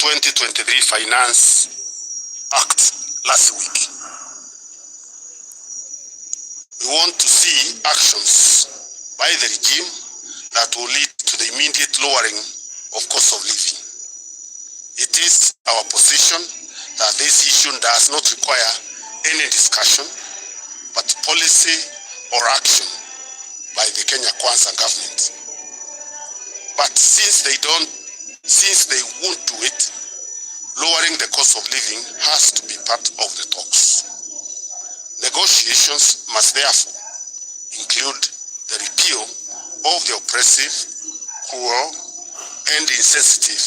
2023 Finance Act last week. We want to see actions by the regime that will lead to the immediate lowering of cost of living. It is our position that this issue does not require any discussion, but policy or action by the Kenya Kwanza government. But since they won't do it, lowering the cost of living has to be part of the talks. Negotiations must therefore include the repeal of the oppressive, cruel, and insensitive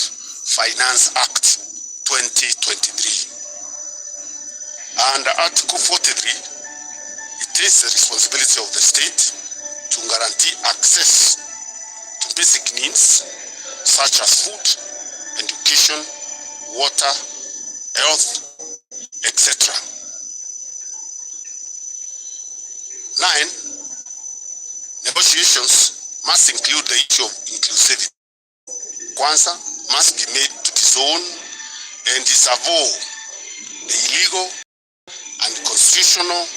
Finance Act 2023. Under Article 43, it is the responsibility of the state to guarantee access to basic needs such as food, education, water, health, etc. 9. Negotiations must include the issue of inclusivity. Kwanza must be made to disown and disavow the illegal, unconstitutional,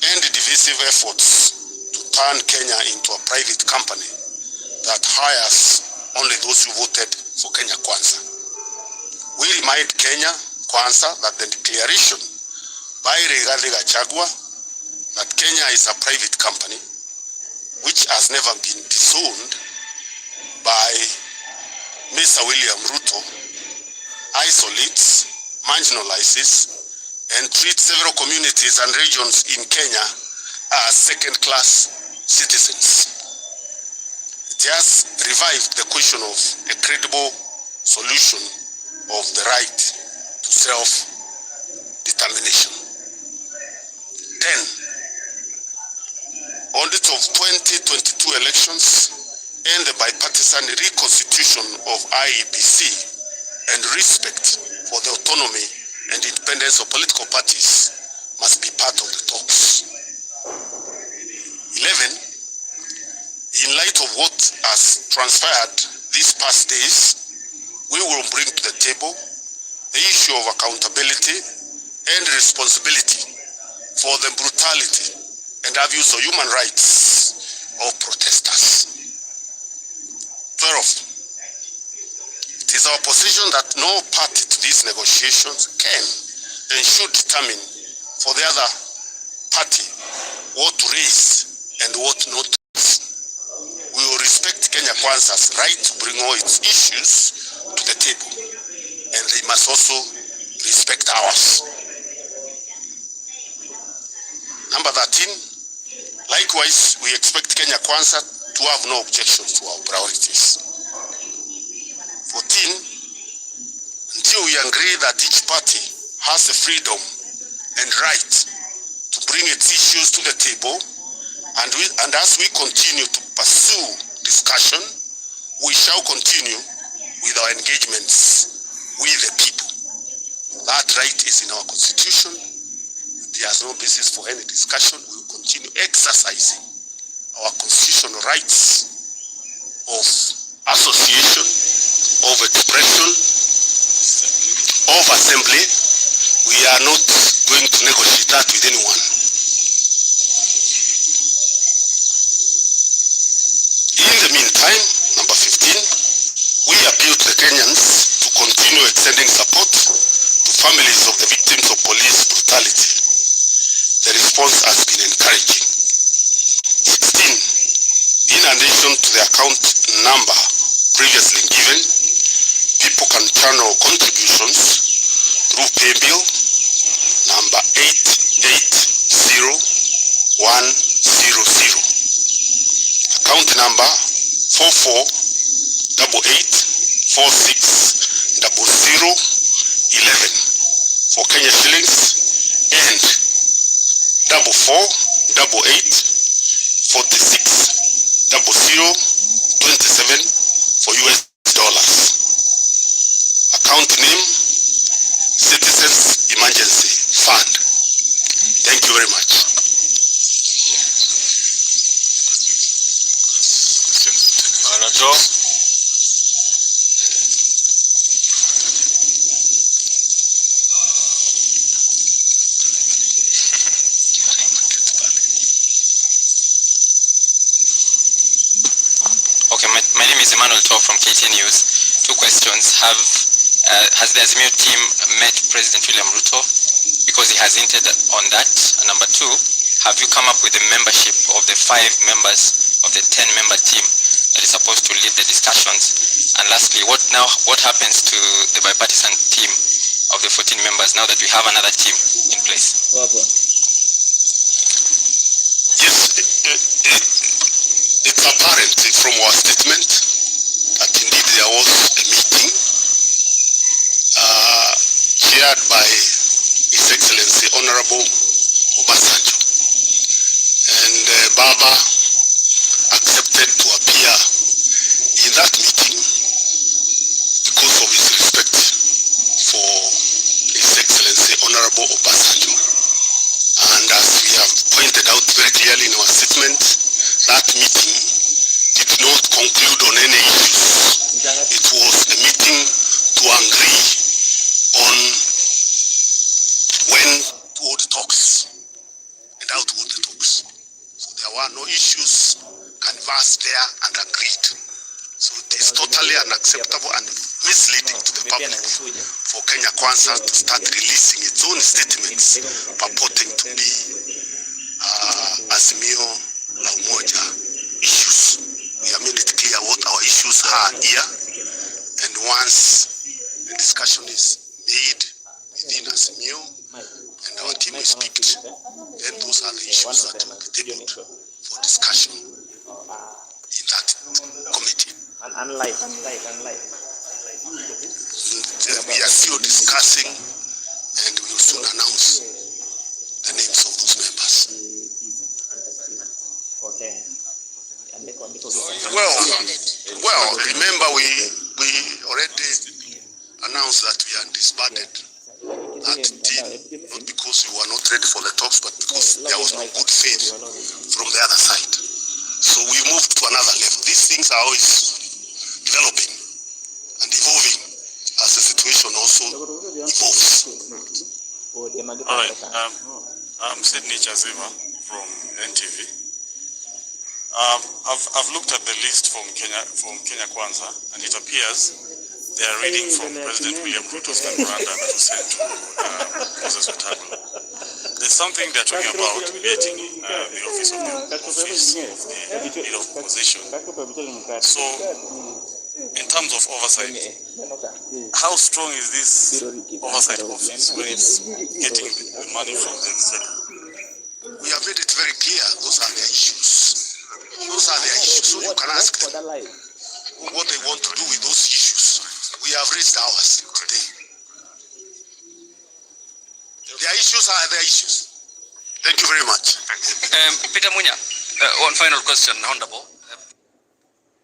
and divisive efforts to turn Kenya into a private company that hires only those who voted for Kenya Kwanza. We remind Kenya Kwanza that the declaration by Rigathi Gachagua that Kenya is a private company, which has never been disowned by Mr. William Ruto, isolates, marginalizes, and treats several communities and regions in Kenya as second-class citizens. It has revived the question of a credible solution of the right to self-determination. 10. Audit of 2022 elections and the bipartisan reconstitution of IEBC and respect for the autonomy and independence of political parties must be part of the talks. 11. In light of what has transpired these past days, we will bring to the table the issue of accountability and responsibility for the brutality and abuse of human rights of protesters. 12. It is our position that no party to these negotiations can and should determine for the other party what to raise and what not to raise. We will respect Kenya Kwanza's right to bring all its issues to the table, and they must also respect ours. Number 13. Likewise, we expect Kenya Kwanza to have no objections to our priorities. 14. Until we agree that each party has the freedom and right to bring its issues to the table, and as we continue to pursue discussion, we shall continue with our engagements with the people. That right is in our constitution. There's no basis for any discussion. We will continue exercising our constitutional rights of association, of expression, of assembly. We are not going to negotiate that with anyone. In the meantime, number 15, we appeal to the Kenyans to continue extending support to families of the victims of police brutality. The response has been encouraging. 16. In addition to the account number previously given, people can channel contributions through paybill number 880100, account number 4488460011 for Kenya shillings, and 4488460027 for US dollars. Account name, Citizens Emergency Fund. Thank you very much. is Emmanuel Tov from KT News. Two questions. Has the Azimio team met President William Ruto? Because he has hinted on that. And number two, have you come up with the membership of the 5 members of the 10-member team that is supposed to lead the discussions? And lastly, what happens to the bipartisan team of the 14 members now that we have another team in place? Yes, it's apparent from our statement that indeed there was a meeting chaired by His Excellency Honorable Obasanjo, and Baba accepted to appear in that meeting because of his respect for His Excellency Honorable Obasanjo. And as we have pointed out very clearly in our statement, that meeting did not conclude on any issues. It was a meeting to agree on when to hold talks and how to hold the talks. So there were no issues canvassed there and agreed. So it is totally unacceptable and misleading to the public for Kenya Kwanza to start releasing its own statements purporting to be Azimio la Umoja issues. We have made it clear what our issues are here, and once the discussion is made within Azimio and our team is picked, then those are the issues that will be tabled for discussion in that committee. We are still discussing, and we will soon announce the names of those members. Well, remember we already announced that we had disbanded that team, not because we were not ready for the talks, but because there was no good faith from the other side. So we moved to another level. These things are always developing and evolving as the situation also evolves. Hi, I'm Sydney Chazima from NTV. I've looked at the list from Kenya Kwanza, and it appears they are reading from President William Ruto's memorandum that was sent to Moses Wetangula. There's something they're talking about creating the office of the leader of opposition. So, in terms of oversight, how strong is this oversight office when it's getting the money from the executive? We have made it very clear those are their issues. Those are their issues. So you can ask them what they want to do with those issues. We have raised ours today. Their issues are their issues. Thank you very much. Peter Munya, one final question, Honorable.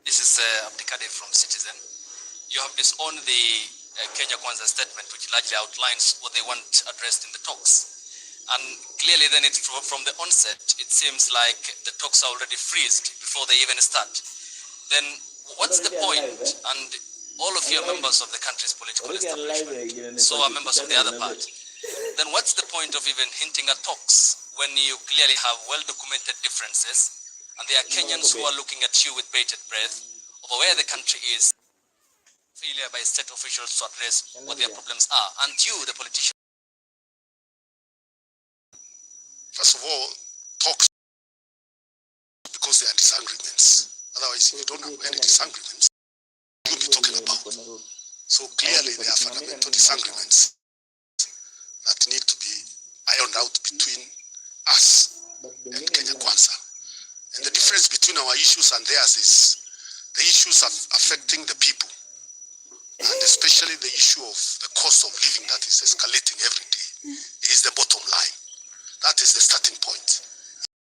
This is Abdikadir from Citizen. You have disowned the Kenya Kwanza statement, which largely outlines what they want addressed in the talks. And clearly then from the onset, it seems like the talks are already freezed before they even start. Then what's the point? And all of you are members of the country's political establishment, so are members of the other party. Then what's the point of even hinting at talks when you clearly have well-documented differences and there are Kenyans who are looking at you with bated breath over where the country is, failure by state officials to address what their problems are, and you, the politician? First of all, talks because there are disagreements. Otherwise, if you don't have any disagreements, you'll be talking about. So clearly, there are fundamental disagreements that need to be ironed out between us and Kenya Kwanza. And the difference between our issues and theirs is the issues affecting the people, and especially the issue of the cost of living that is escalating every day is the bottom line. That is the starting point.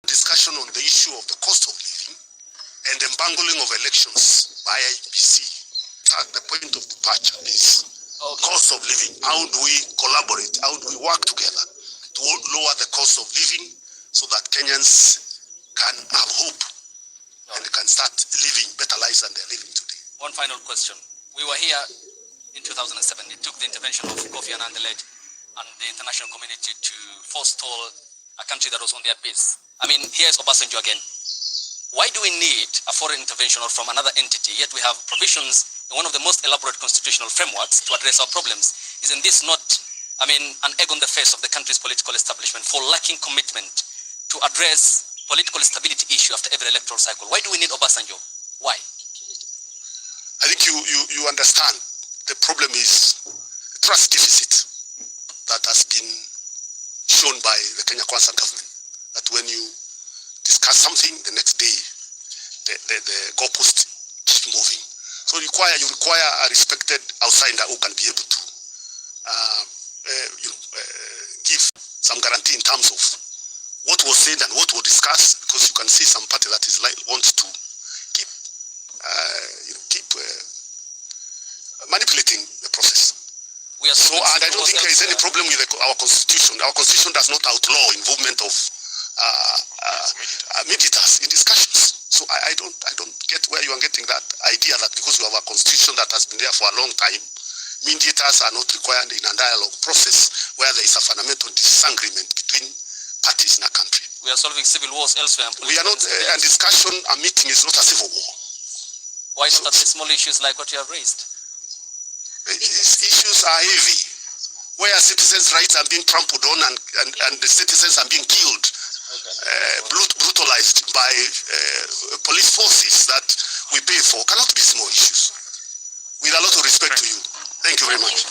Discussion on the issue of the cost of living and embangling of elections by IBC. The point of departure is cost of living. How do we collaborate? How do we work together to lower the cost of living so that Kenyans can have hope and can start living better lives than they're living today? One final question. We were here in 2007. It took the intervention of Kofi Annan and the international community to forestall a country that was on their base. I mean, here's Obasanjo again. Why do we need a foreign intervention or from another entity, yet we have provisions in one of the most elaborate constitutional frameworks to address our problems? Isn't this not, an egg on the face of the country's political establishment for lacking commitment to address political stability issue after every electoral cycle? Why do we need Obasanjo? Why? I think you understand the problem is trust deficit that has been shown by the Kenya Kwanza government, that when you discuss something, the next day the goalpost keep moving. So you require a respected outsider who can be able to give some guarantee in terms of what was said and what was discussed, because you can see some party that is wants to keep manipulating the process. So, and I don't think there is any problem with our constitution. Our constitution does not outlaw involvement of mediators in discussions. So I don't get where you are getting that idea that because we have a constitution that has been there for a long time, mediators are not required in a dialogue process where there is a fundamental disagreement between parties in a country. We are solving civil wars elsewhere. We are not, a discussion, a meeting is not a civil war. Why not at the small issues like what you have raised? These issues are heavy, where citizens' rights are being trampled on and the citizens are being killed, brutalized by police forces that we pay for. Cannot be small issues. With a lot of respect to you. Thank you very much.